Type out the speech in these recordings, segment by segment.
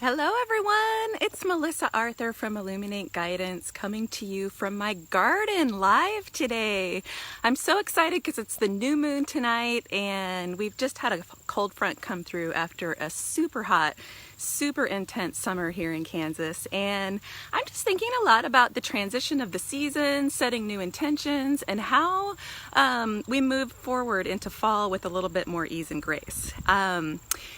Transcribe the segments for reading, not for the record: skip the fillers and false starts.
Hello everyone, it's Melissa Arthur from Illuminate Guidance coming to you from my garden live today. I'm so excited because it's the new moon tonight and we've just had a cold front come through after a super hot, super intense summer here in Kansas, and I'm just thinking a lot about the transition of the season, setting new intentions, and how we move forward into fall with a little bit more ease and grace.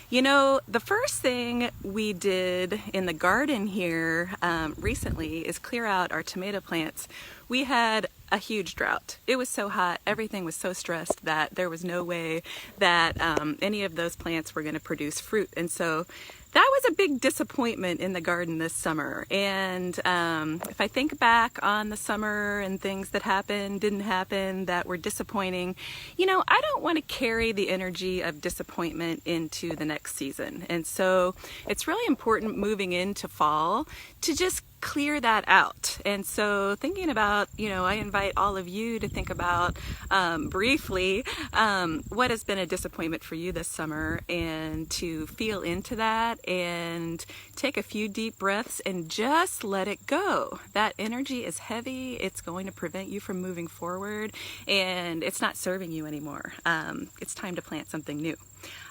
You know, the first thing we did in the garden here recently is clear out our tomato plants. We had a huge drought. It was so hot, everything was so stressed that there was no way that any of those plants were going to produce fruit, and so that was a big disappointment in the garden this summer. And if I think back on the summer and things that happened, didn't happen, that were disappointing, you know, I don't want to carry the energy of disappointment into the next season. And so it's really important moving into fall to just clear that out. And so thinking about, you know, I invite all of you to think about briefly what has been a disappointment for you this summer, and to feel into that and take a few deep breaths and just let it go. That energy is heavy. It's going to prevent you from moving forward, and it's not serving you anymore. It's time to plant something new.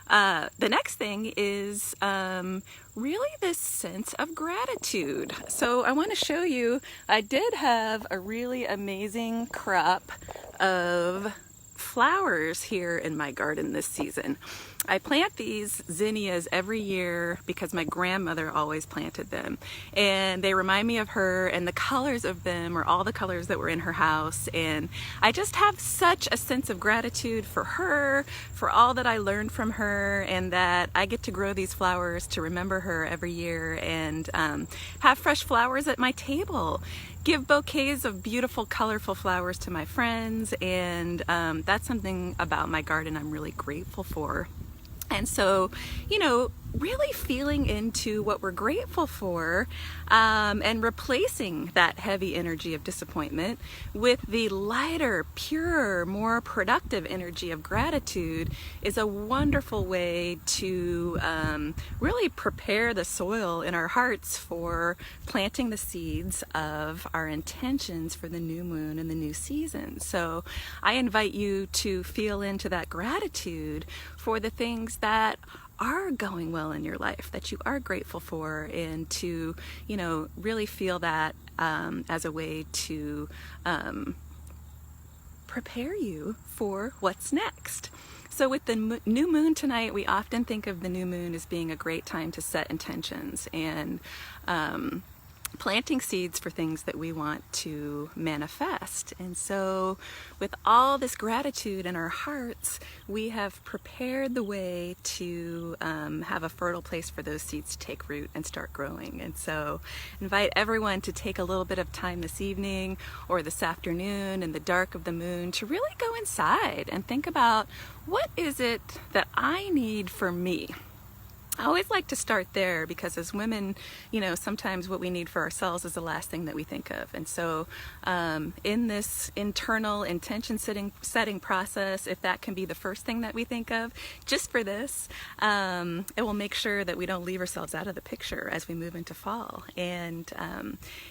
The next thing is really this sense of gratitude. So I want to show you, I did have a really amazing crop of flowers here in my garden this season. I plant these zinnias every year because my grandmother always planted them, and they remind me of her, and the colors of them are all the colors that were in her house, and I just have such a sense of gratitude for her, for all that I learned from her, and that I get to grow these flowers to remember her every year, and have fresh flowers at my table, give bouquets of beautiful colorful flowers to my friends, and that's something about my garden I'm really grateful for. And so, you know, really feeling into what we're grateful for, and replacing that heavy energy of disappointment with the lighter, purer, more productive energy of gratitude is a wonderful way to really prepare the soil in our hearts for planting the seeds of our intentions for the new moon and the new season. So I invite you to feel into that gratitude for the things that are going well in your life, that you are grateful for, and to, you know, really feel that as a way to prepare you for what's next. So with the new moon tonight, we often think of the new moon as being a great time to set intentions and planting seeds for things that we want to manifest. And so with all this gratitude in our hearts, we have prepared the way to have a fertile place for those seeds to take root and start growing. And so invite everyone to take a little bit of time this evening or this afternoon in the dark of the moon to really go inside and think about, what is it that I need for me? I always like to start there, because as women, you know, sometimes what we need for ourselves is the last thing that we think of. And so in this internal intention setting process, if that can be the first thing that we think of just for this, it will make sure that we don't leave ourselves out of the picture as we move into fall. And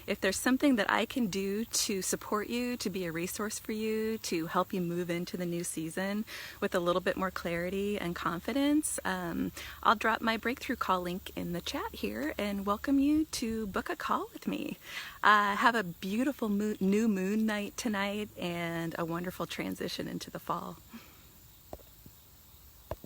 if there's something that I can do to support you, to be a resource for you, to help you move into the new season with a little bit more clarity and confidence, I'll drop my breakthrough call link in the chat here and welcome you to book a call with me. Have a beautiful new moon night tonight and a wonderful transition into the fall.